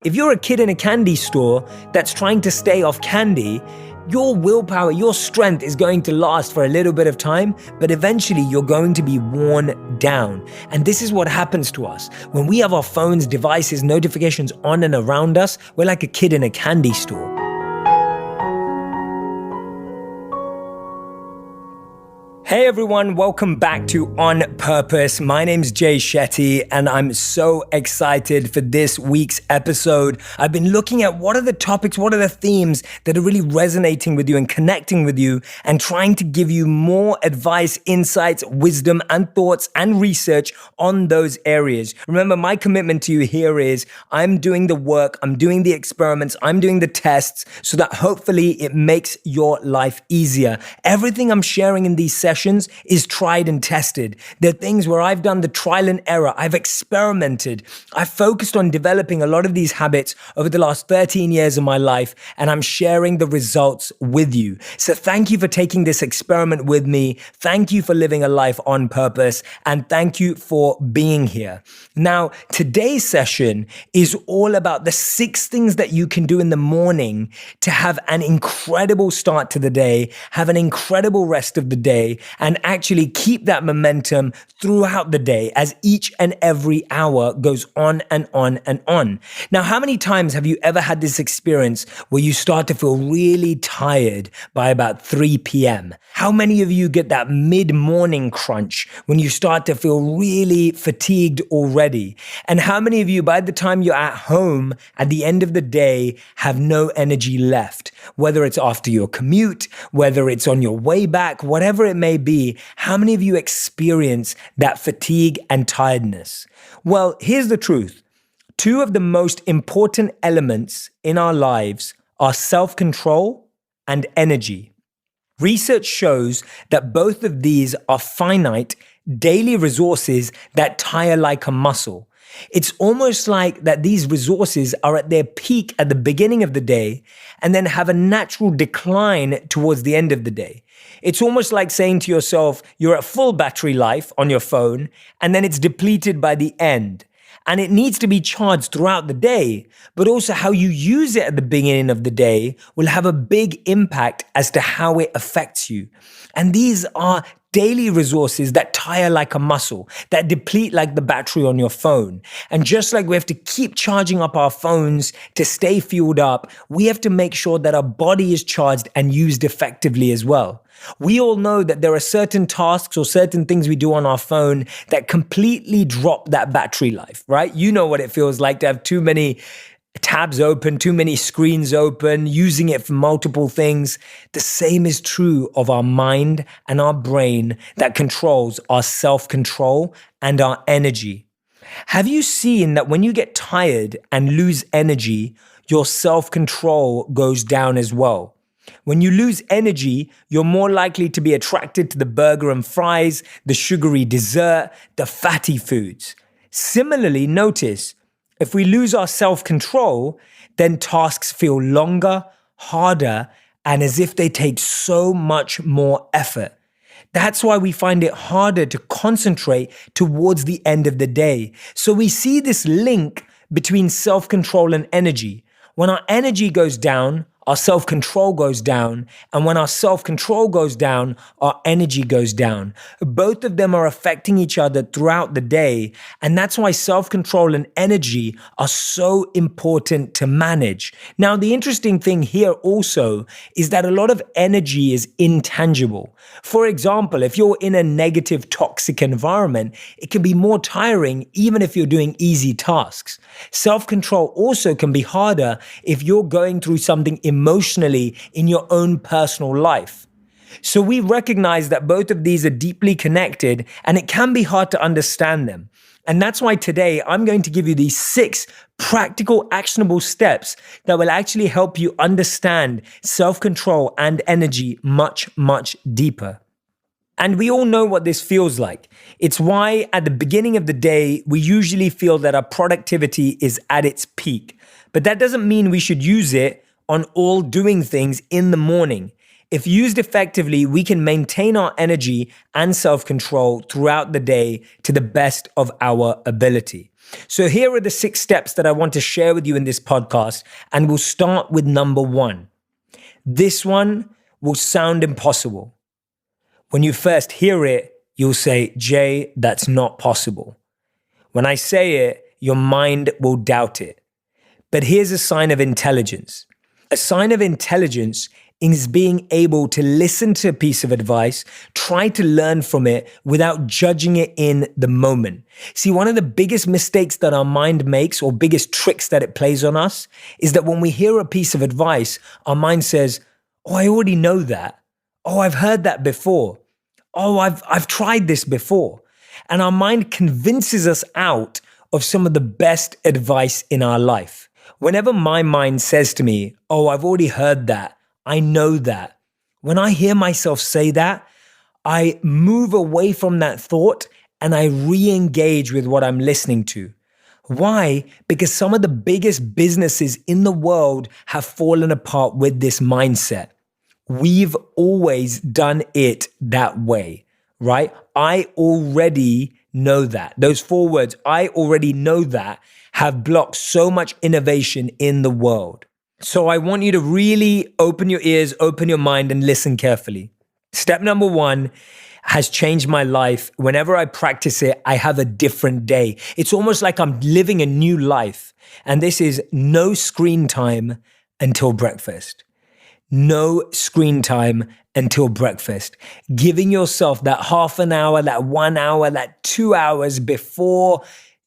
If you're a kid in a candy store that's trying to stay off candy, your willpower, your strength is going to last for a little bit of time, but eventually you're going to be worn down. And this is what happens to us. When we have our phones, devices, notifications on and around us, we're like a kid in a candy store. Hey everyone, welcome back to On Purpose. My name's Shetty and I'm so excited for this week's episode. I've been looking at what are the topics, what are the themes that are really resonating with you and connecting with you and trying to give you more advice, insights, wisdom and thoughts and research on those areas. Remember, my commitment to you here is I'm doing the work, I'm doing the experiments, I'm doing the tests so that hopefully it makes your life easier. Everything I'm sharing in these sessions is tried and tested. They're things where I've done the trial and error. I've experimented. I've focused on developing a lot of these habits over the last 13 years of my life, and I'm sharing the results with you. So thank you for taking this experiment with me. Thank you for living a life on purpose, and thank you for being here. Now, today's session is all about the 6 things that you can do in the morning to have an incredible start to the day, have an incredible rest of the day, and actually keep that momentum throughout the day as each and every hour goes on and on and on. Now, how many times have you ever had this experience where you start to feel really tired by about 3 p.m.? How many of you get that mid-morning crunch when you start to feel really fatigued already? And how many of you, by the time you're at home at the end of the day, have no energy left? Whether it's after your commute, whether it's on your way back, whatever it may be, how many of you experience that fatigue and tiredness? Well, here's the truth. 2 of the most important elements in our lives are self-control and energy. Research shows that both of these are finite, daily resources that tire like a muscle. It's almost like that these resources are at their peak at the beginning of the day and then have a natural decline towards the end of the day. It's almost like saying to yourself, you're at full battery life on your phone and then it's depleted by the end. And it needs to be charged throughout the day, but also how you use it at the beginning of the day will have a big impact as to how it affects you. And these are daily resources that tire like a muscle, that deplete like the battery on your phone. And just like we have to keep charging up our phones to stay fueled up, we have to make sure that our body is charged and used effectively as well. We all know that there are certain tasks or certain things we do on our phone that completely drop that battery life, right? You know what it feels like to have too many tabs open, too many screens open, using it for multiple things. The same is true of our mind and our brain that controls our self-control and our energy. Have you seen that when you get tired and lose energy, your self-control goes down as well? When you lose energy, you're more likely to be attracted to the burger and fries, the sugary dessert, the fatty foods. Similarly, notice, if we lose our self-control, then tasks feel longer, harder, and as if they take so much more effort. That's why we find it harder to concentrate towards the end of the day. So we see this link between self-control and energy. When our energy goes down, our self-control goes down, and when our self-control goes down, our energy goes down. Both of them are affecting each other throughout the day, and that's why self-control and energy are so important to manage. Now, the interesting thing here also is that a lot of energy is intangible. For example, if you're in a negative, toxic environment, it can be more tiring even if you're doing easy tasks. Self-control also can be harder if you're going through something emotionally in your own personal life. So we recognize that both of these are deeply connected and it can be hard to understand them. And that's why today I'm going to give you these 6 practical, actionable steps that will actually help you understand self-control and energy much, much deeper. And we all know what this feels like. It's why at the beginning of the day, we usually feel that our productivity is at its peak. But that doesn't mean we should use it on all doing things in the morning. If used effectively, we can maintain our energy and self-control throughout the day to the best of our ability. So here are the 6 steps that I want to share with you in this podcast, and we'll start with number 1. This one will sound impossible. When you first hear it, you'll say, Jay, that's not possible. When I say it, your mind will doubt it. But here's a sign of intelligence. A sign of intelligence is being able to listen to a piece of advice, try to learn from it without judging it in the moment. See, one of the biggest mistakes that our mind makes, or biggest tricks that it plays on us, is that when we hear a piece of advice, our mind says, oh, I already know that. Oh, I've heard that before. Oh, I've tried this before. And our mind convinces us out of some of the best advice in our life. Whenever my mind says to me, oh, I've already heard that, I know that. When I hear myself say that, I move away from that thought and I re-engage with what I'm listening to. Why? Because some of the biggest businesses in the world have fallen apart with this mindset. We've always done it that way, right? I already know that. Those 4 words, I already know that, have blocked so much innovation in the world. So I want you to really open your ears, open your mind, and listen carefully. Step number 1 has changed my life. Whenever I practice it, I have a different day. It's almost like I'm living a new life. And this is no screen time until breakfast. No screen time until breakfast. Giving yourself that half an hour, that 1 hour, that 2 hours before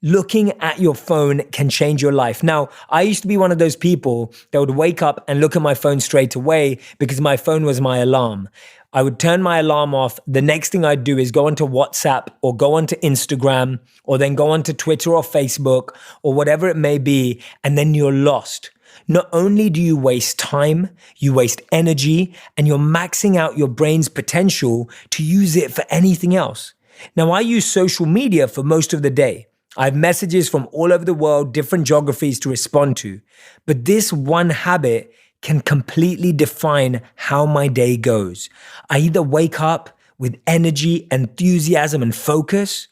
looking at your phone can change your life. Now, I used to be one of those people that would wake up and look at my phone straight away because my phone was my alarm. I would turn my alarm off. The next thing I'd do is go onto WhatsApp or go onto Instagram or then go onto Twitter or Facebook or whatever it may be, and then you're lost. Not only do you waste time, you waste energy, and you're maxing out your brain's potential to use it for anything else. Now, I use social media for most of the day. I have messages from all over the world, different geographies to respond to. But this one habit can completely define how my day goes. I either wake up with energy, enthusiasm, and focus,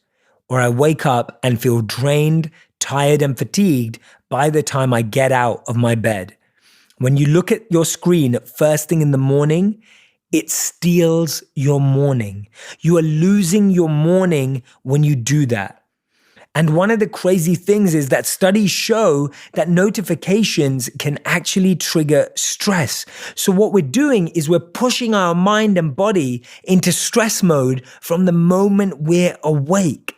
or I wake up and feel drained, tired, and fatigued by the time I get out of my bed. When you look at your screen first thing in the morning, it steals your morning. You are losing your morning when you do that. And one of the crazy things is that studies show that notifications can actually trigger stress. So what we're doing is we're pushing our mind and body into stress mode from the moment we're awake.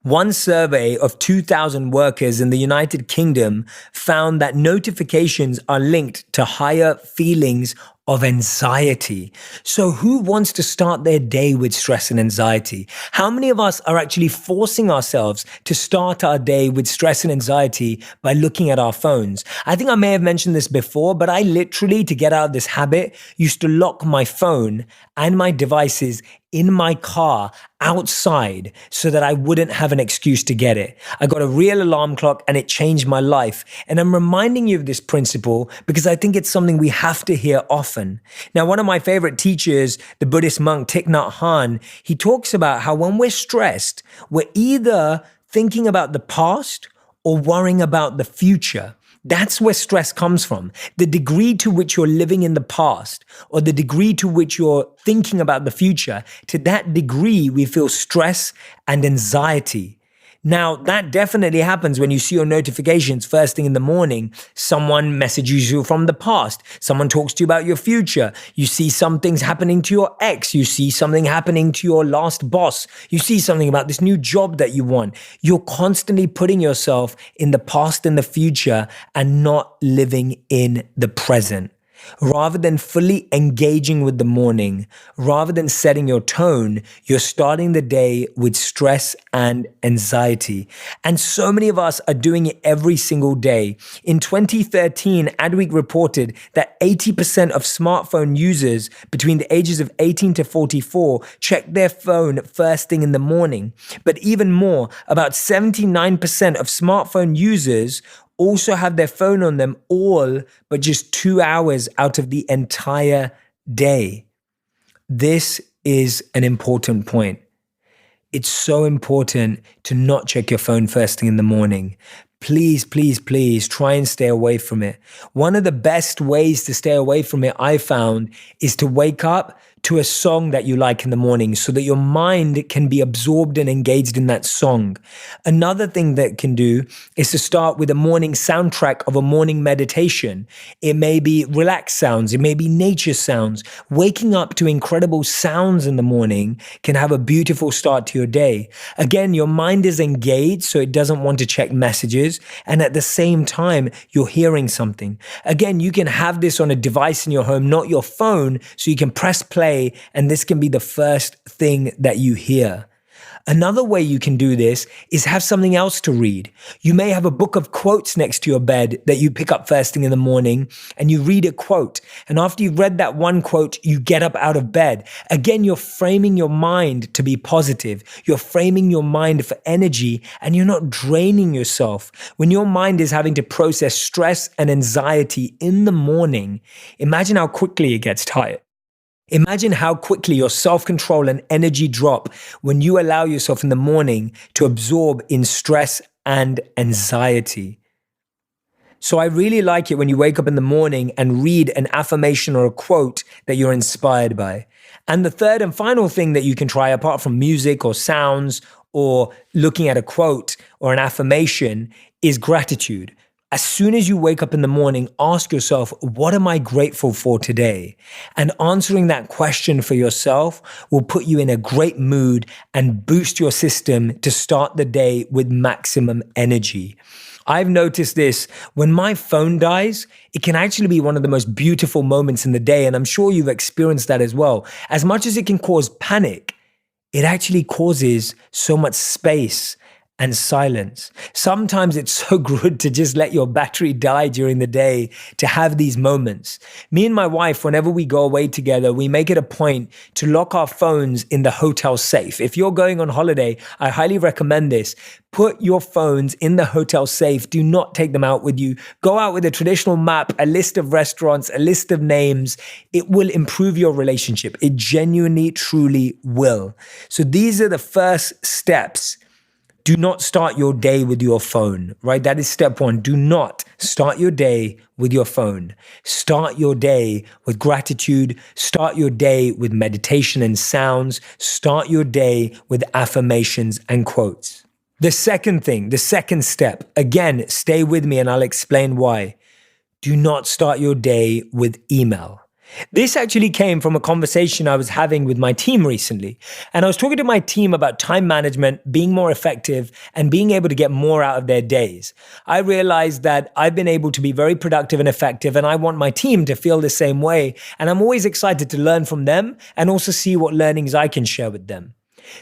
One survey of 2,000 workers in the United Kingdom found that notifications are linked to higher feelings of anxiety. So who wants to start their day with stress and anxiety? How many of us are actually forcing ourselves to start our day with stress and anxiety by looking at our phones? I think I may have mentioned this before, but I literally, to get out of this habit, used to lock my phone and my devices in my car outside so that I wouldn't have an excuse to get it. I got a real alarm clock and it changed my life. And I'm reminding you of this principle because I think it's something we have to hear often. Now, one of my favorite teachers, the Buddhist monk Thich Nhat Hanh, he talks about how when we're stressed, we're either thinking about the past or worrying about the future. That's where stress comes from. The degree to which you're living in the past or the degree to which you're thinking about the future, to that degree, we feel stress and anxiety. Now, that definitely happens when you see your notifications first thing in the morning. Someone messages you from the past. Someone talks to you about your future. You see something's happening to your ex. You see something happening to your last boss. You see something about this new job that you want. You're constantly putting yourself in the past and the future and not living in the present. Rather than fully engaging with the morning, rather than setting your tone, you're starting the day with stress and anxiety. And so many of us are doing it every single day. In 2013, Adweek reported that 80% of smartphone users between the ages of 18 to 44 check their phone first thing in the morning. But even more, about 79% of smartphone users also have their phone on them all but just 2 hours out of the entire day. this is an important point. It's so important to not check your phone first thing in the morning. Please, please, please try and stay away from it. One of the best ways to stay away from it, I found, is to wake up to a song that you like in the morning so that your mind can be absorbed and engaged in that song. Another thing that can do is to start with a morning soundtrack of a morning meditation. It may be relaxed sounds. It may be nature sounds. Waking up to incredible sounds in the morning can have a beautiful start to your day. Again, your mind is engaged, so it doesn't want to check messages. And at the same time, you're hearing something. Again, you can have this on a device in your home, not your phone, so you can press play and this can be the first thing that you hear. Another way you can do this is have something else to read. You may have a book of quotes next to your bed that you pick up first thing in the morning and you read a quote. And after you've read that one quote, you get up out of bed. Again, you're framing your mind to be positive. You're framing your mind for energy and you're not draining yourself. When your mind is having to process stress and anxiety in the morning, imagine how quickly it gets tired. Imagine how quickly your self-control and energy drop when you allow yourself in the morning to absorb in stress and anxiety. So I really like it when you wake up in the morning and read an affirmation or a quote that you're inspired by. And the third and final thing that you can try, apart from music or sounds or looking at a quote or an affirmation, is gratitude. As soon as you wake up in the morning, ask yourself, what am I grateful for today? And answering that question for yourself will put you in a great mood and boost your system to start the day with maximum energy. I've noticed this. When my phone dies, it can actually be one of the most beautiful moments in the day. And I'm sure you've experienced that as well. As much as it can cause panic, it actually causes so much space and silence. Sometimes it's so good to just let your battery die during the day to have these moments. Me and my wife, whenever we go away together, we make it a point to lock our phones in the hotel safe. If you're going on holiday, I highly recommend this. Put your phones in the hotel safe. Do not take them out with you. Go out with a traditional map, a list of restaurants, a list of names. It will improve your relationship. It genuinely, truly will. So these are the first steps. Do not start your day with your phone, right? That is step one. Do not start your day with your phone. Start your day with gratitude. Start your day with meditation and sounds. Start your day with affirmations and quotes. The second thing, the second step, again, stay with me and I'll explain why. Do not start your day with email. This actually came from a conversation I was having with my team recently. And I was talking to my team about time management, being more effective, and being able to get more out of their days. I realized that I've been able to be very productive and effective, and I want my team to feel the same way. And I'm always excited to learn from them and also see what learnings I can share with them.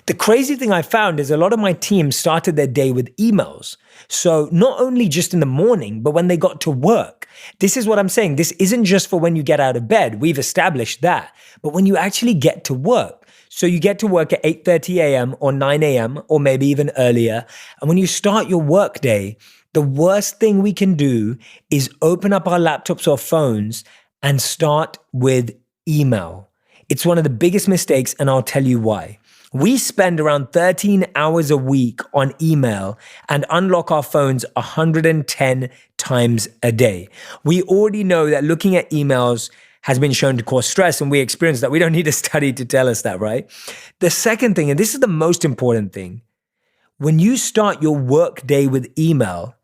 The crazy thing I found is a lot of my team started their day with emails. So not only just in the morning, but when they got to work. This is what I'm saying. This isn't just for when you get out of bed. We've established that. But when you actually get to work. So you get to work at 8:30 a.m. or 9 a.m. or maybe even earlier. And when you start your work day, the worst thing we can do is open up our laptops or phones and start with email. It's one of the biggest mistakes, and I'll tell you why. We spend around 13 hours a week on email and unlock our phones 110 times a day. We already know that looking at emails has been shown to cause stress, and we experience that. We don't need a study to tell us that, right? The second thing, and this is the most important thing, when you start your work day with email,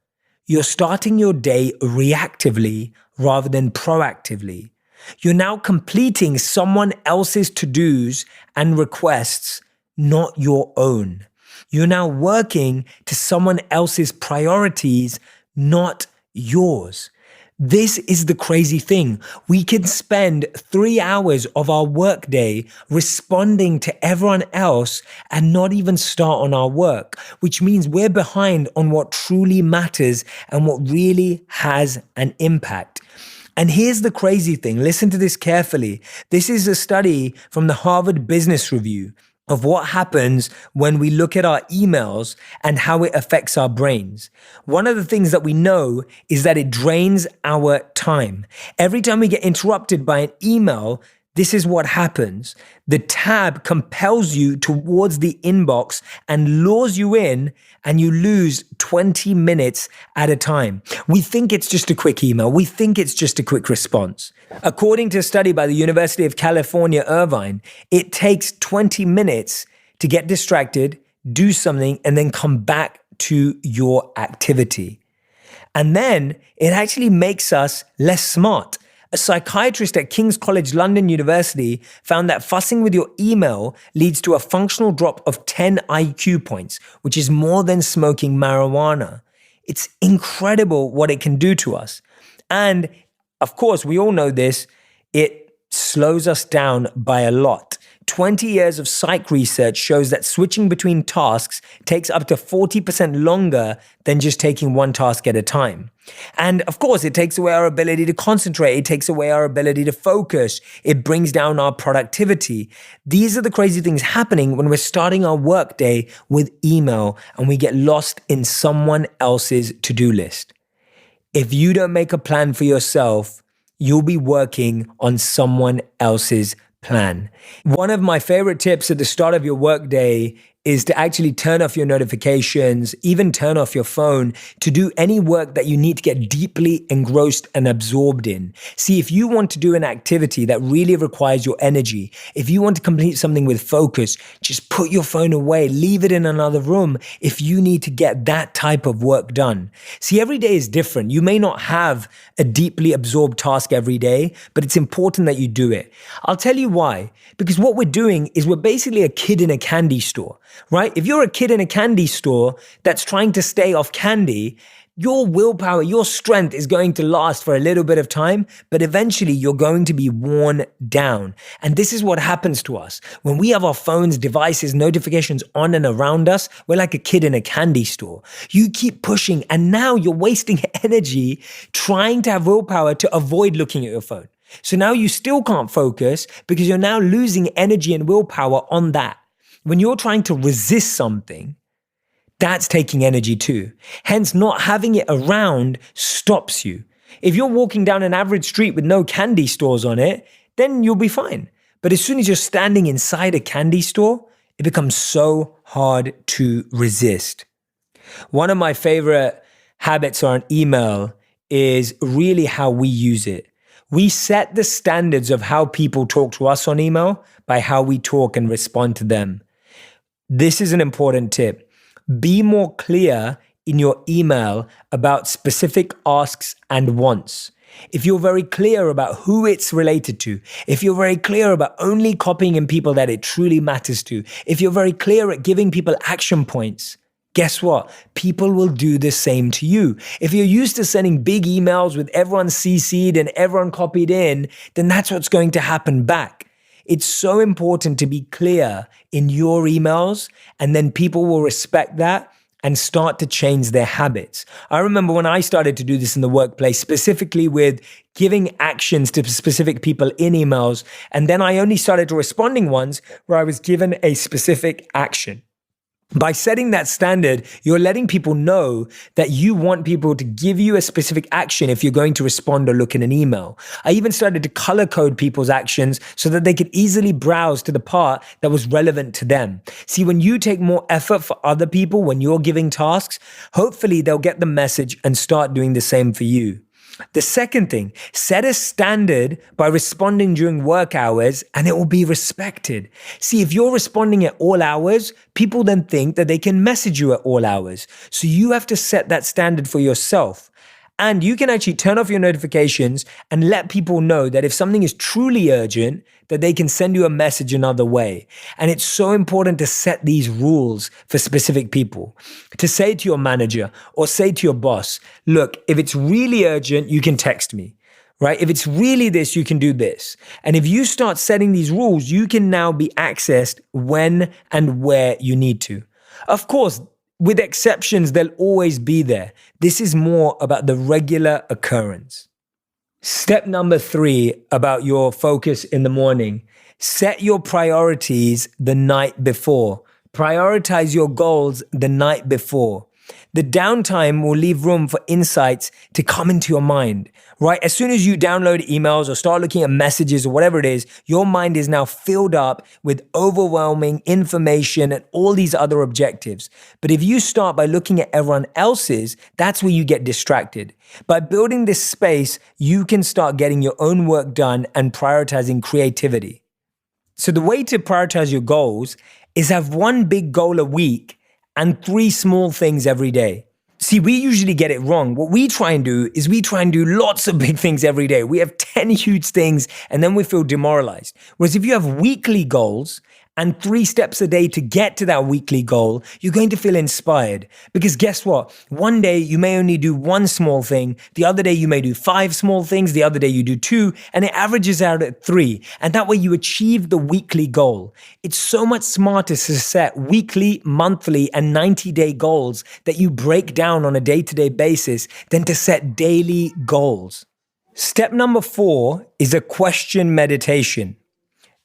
you're starting your day reactively rather than proactively. You're now completing someone else's to-dos and requests, not your own. You're now working to someone else's priorities, not yours. This is the crazy thing. We can spend 3 hours of our workday responding to everyone else and not even start on our work, which means we're behind on what truly matters and what really has an impact. And here's the crazy thing. Listen to this carefully. This is a study from the Harvard Business Review of what happens when we look at our emails and how it affects our brains. One of the things that we know is that it drains our time. Every time we get interrupted by an email, this is what happens. The tab compels you towards the inbox and lures you in, and you lose 20 minutes at a time. We think it's just a quick email. We think it's just a quick response. According to a study by the University of California, Irvine, it takes 20 minutes to get distracted, do something, and then come back to your activity. And then it actually makes us less smart. A psychiatrist at King's College London University found that fussing with your email leads to a functional drop of 10 IQ points, which is more than smoking marijuana. It's incredible what it can do to us. And of course, we all know this, it slows us down by a lot. 20 years of psych research shows that switching between tasks takes up to 40% longer than just taking one task at a time. And of course, it takes away our ability to concentrate. It takes away our ability to focus. It brings down our productivity. These are the crazy things happening when we're starting our workday with email and we get lost in someone else's to-do list. If you don't make a plan for yourself, you'll be working on someone else's plan. One of my favorite tips at the start of your workday is to actually turn off your notifications, even turn off your phone to do any work that you need to get deeply engrossed and absorbed in. See, if you want to do an activity that really requires your energy, if you want to complete something with focus, just put your phone away, leave it in another room if you need to get that type of work done. See, every day is different. You may not have a deeply absorbed task every day, but it's important that you do it. I'll tell you why. Because what we're doing is we're basically a kid in a candy store. Right? If you're a kid in a candy store that's trying to stay off candy, your willpower, your strength is going to last for a little bit of time, but eventually you're going to be worn down. And this is what happens to us. When we have our phones, devices, notifications on and around us, we're like a kid in a candy store. You keep pushing, and now you're wasting energy trying to have willpower to avoid looking at your phone. So now you still can't focus because you're now losing energy and willpower on that. When you're trying to resist something, that's taking energy too. Hence, not having it around stops you. If you're walking down an average street with no candy stores on it, then you'll be fine. But as soon as you're standing inside a candy store, it becomes so hard to resist. One of my favorite habits on email is really how we use it. We set the standards of how people talk to us on email by how we talk and respond to them. This is an important tip. Be more clear in your email about specific asks and wants. If you're very clear about who it's related to, if you're very clear about only copying in people that it truly matters to, if you're very clear at giving people action points, guess what? People will do the same to you. If you're used to sending big emails with everyone CC'd and everyone copied in, then that's what's going to happen back. It's so important to be clear in your emails, and then people will respect that and start to change their habits. I remember when I started to do this in the workplace, specifically with giving actions to specific people in emails, and then I only started to responding ones where I was given a specific action. By setting that standard, you're letting people know that you want people to give you a specific action if you're going to respond or look in an email. I even started to color code people's actions so that they could easily browse to the part that was relevant to them. See, when you take more effort for other people, when you're giving tasks, hopefully they'll get the message and start doing the same for you. The second thing, set a standard by responding during work hours and it will be respected. See, if you're responding at all hours, people then think that they can message you at all hours. So you have to set that standard for yourself. And you can actually turn off your notifications and let people know that if something is truly urgent, that they can send you a message another way. And it's so important to set these rules for specific people. To say to your manager or say to your boss, look, if it's really urgent, you can text me, right? If it's really this, you can do this. And if you start setting these rules, you can now be accessed when and where you need to. Of course, with exceptions, they'll always be there. This is more about the regular occurrence. Step number 3 about your focus in the morning. Set your priorities the night before. Prioritize your goals the night before. The downtime will leave room for insights to come into your mind, right? As soon as you download emails or start looking at messages or whatever it is, your mind is now filled up with overwhelming information and all these other objectives. But if you start by looking at everyone else's, that's where you get distracted. By building this space, you can start getting your own work done and prioritizing creativity. So the way to prioritize your goals is have one big goal a week and 3 small things every day. See, we usually get it wrong. What we try and do is we try and do lots of big things every day. We have 10 huge things and then we feel demoralized. Whereas if you have weekly goals and 3 steps a day to get to that weekly goal, you're going to feel inspired. Because guess what? One day you may only do 1 small thing. The other day you may do 5 small things. The other day you do 2, and it averages out at 3. And that way you achieve the weekly goal. It's so much smarter to set weekly, monthly, and 90-day goals that you break down on a day-to-day basis than to set daily goals. Step number 4 is a question meditation.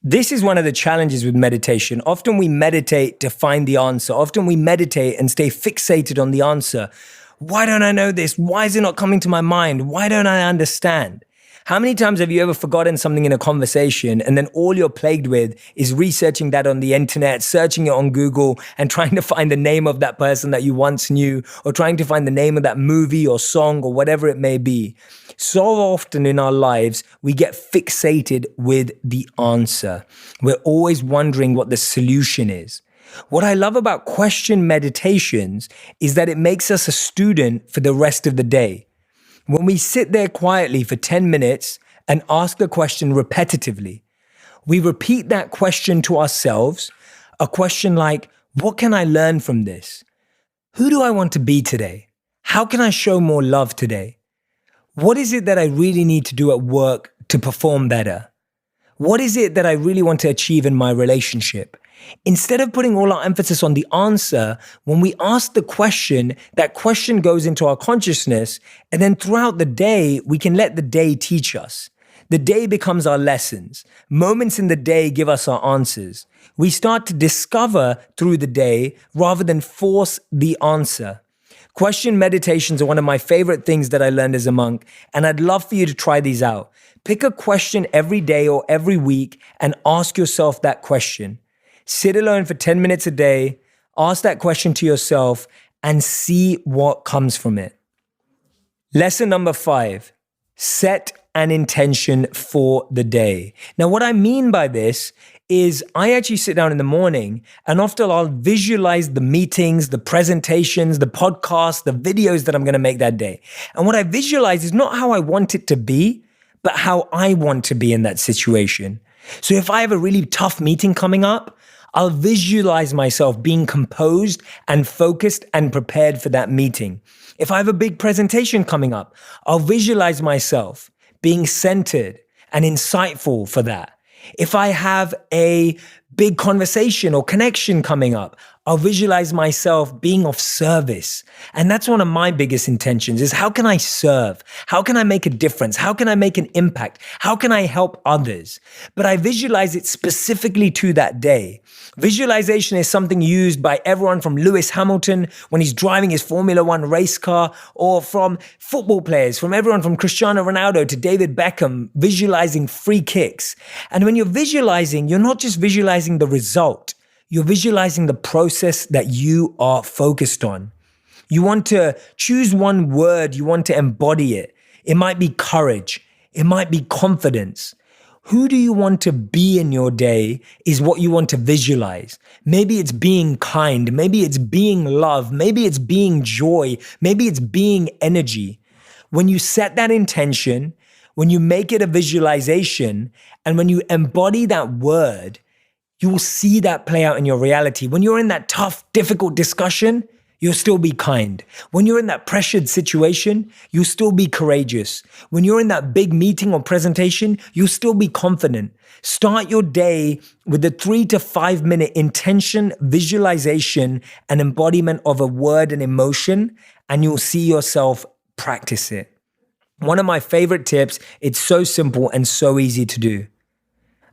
This is one of the challenges with meditation. Often we meditate to find the answer. Often we meditate and stay fixated on the answer. Why don't I know this? Why is it not coming to my mind? Why don't I understand? How many times have you ever forgotten something in a conversation and then all you're plagued with is researching that on the internet, searching it on Google and trying to find the name of that person that you once knew, or trying to find the name of that movie or song or whatever it may be? So often in our lives, we get fixated with the answer. We're always wondering what the solution is. What I love about question meditations is that it makes us a student for the rest of the day. When we sit there quietly for 10 minutes and ask the question repetitively, we repeat that question to ourselves, a question like, what can I learn from this? Who do I want to be today? How can I show more love today? What is it that I really need to do at work to perform better? What is it that I really want to achieve in my relationship? Instead of putting all our emphasis on the answer, when we ask the question, that question goes into our consciousness, and then throughout the day, we can let the day teach us. The day becomes our lessons. Moments in the day give us our answers. We start to discover through the day rather than force the answer. Question meditations are one of my favorite things that I learned as a monk, and I'd love for you to try these out. Pick a question every day or every week and ask yourself that question. Sit alone for 10 minutes a day, ask that question to yourself, and see what comes from it. Lesson number 5, set an intention for the day. Now, what I mean by this is I actually sit down in the morning and often I'll visualize the meetings, the presentations, the podcasts, the videos that I'm going to make that day. And what I visualize is not how I want it to be, but how I want to be in that situation. So if I have a really tough meeting coming up, I'll visualize myself being composed and focused and prepared for that meeting. If I have a big presentation coming up, I'll visualize myself being centered and insightful for that. If I have a big conversation or connection coming up, I'll visualize myself being of service. And that's one of my biggest intentions is how can I serve? How can I make a difference? How can I make an impact? How can I help others? But I visualize it specifically to that day. Visualization is something used by everyone from Lewis Hamilton when he's driving his Formula One race car, or from football players, from everyone from Cristiano Ronaldo to David Beckham, visualizing free kicks. And when you're visualizing, you're not just visualizing the result, you're visualizing the process that you are focused on. You want to choose one word, you want to embody it. It might be courage, it might be confidence. Who do you want to be in your day is what you want to visualize. Maybe it's being kind, maybe it's being love, maybe it's being joy, maybe it's being energy. When you set that intention, when you make it a visualization, and when you embody that word, you will see that play out in your reality. When you're in that tough, difficult discussion, you'll still be kind. When you're in that pressured situation, you'll still be courageous. When you're in that big meeting or presentation, you'll still be confident. Start your day with a 3 to 5 minute intention, visualization, and embodiment of a word and emotion, and you'll see yourself practice it. One of my favorite tips, it's so simple and so easy to do.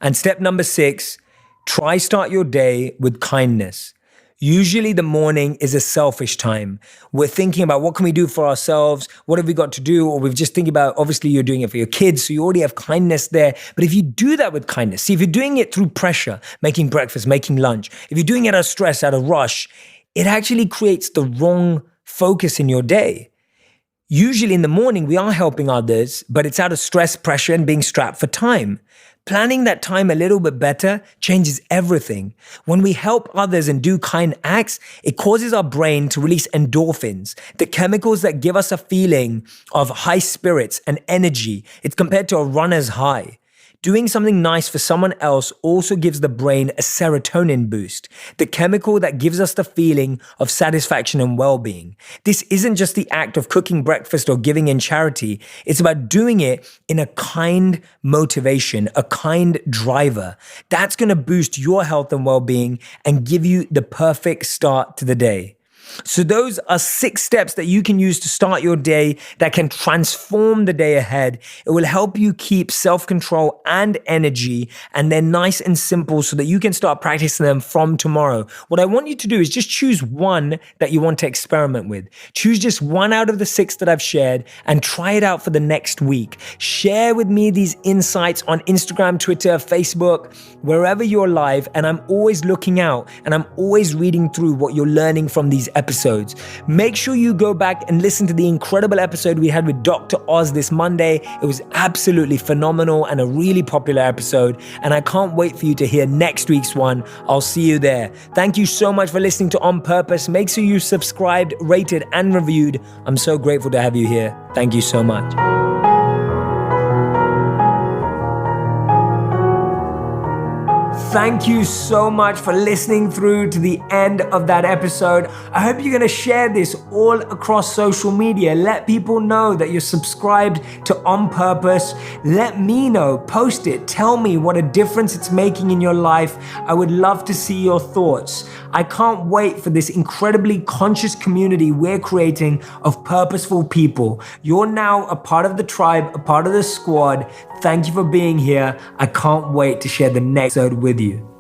And step number 6, try start your day with kindness. Usually the morning is a selfish time. We're thinking about what can we do for ourselves? What have we got to do? Or we've just thinking about, obviously you're doing it for your kids, so you already have kindness there. But if you do that with kindness, see, if you're doing it through pressure, making breakfast, making lunch, if you're doing it out of stress, out of rush, it actually creates the wrong focus in your day. Usually in the morning, we are helping others, but it's out of stress, pressure, and being strapped for time. Planning that time a little bit better changes everything. When we help others and do kind acts, it causes our brain to release endorphins, the chemicals that give us a feeling of high spirits and energy. It's compared to a runner's high. Doing something nice for someone else also gives the brain a serotonin boost, the chemical that gives us the feeling of satisfaction and well-being. This isn't just the act of cooking breakfast or giving in charity. It's about doing it in a kind motivation, a kind driver. That's going to boost your health and well-being and give you the perfect start to the day. So those are 6 steps that you can use to start your day that can transform the day ahead. It will help you keep self-control and energy, and they're nice and simple so that you can start practicing them from tomorrow. What I want you to do is just choose one that you want to experiment with. Choose just one out of the 6 that I've shared and try it out for the next week. Share with me these insights on Instagram, Twitter, Facebook, wherever you're live, and I'm always looking out and I'm always reading through what you're learning from these episodes. Make sure you go back and listen to the incredible episode we had with Dr. Oz this Monday. It was absolutely phenomenal and a really popular episode, and I can't wait for you to hear next week's one. I'll see you there. Thank you so much for listening to On Purpose. Make sure you subscribed, rated, and reviewed. I'm so grateful to have you here. Thank you so much. Thank you so much for listening through to the end of that episode. I hope you're going to share this all across social media. Let people know that you're subscribed to On Purpose. Let me know. Post it. Tell me what a difference it's making in your life. I would love to see your thoughts. I can't wait for this incredibly conscious community we're creating of purposeful people. You're now a part of the tribe, a part of the squad. Thank you for being here. I can't wait to share the next episode with you.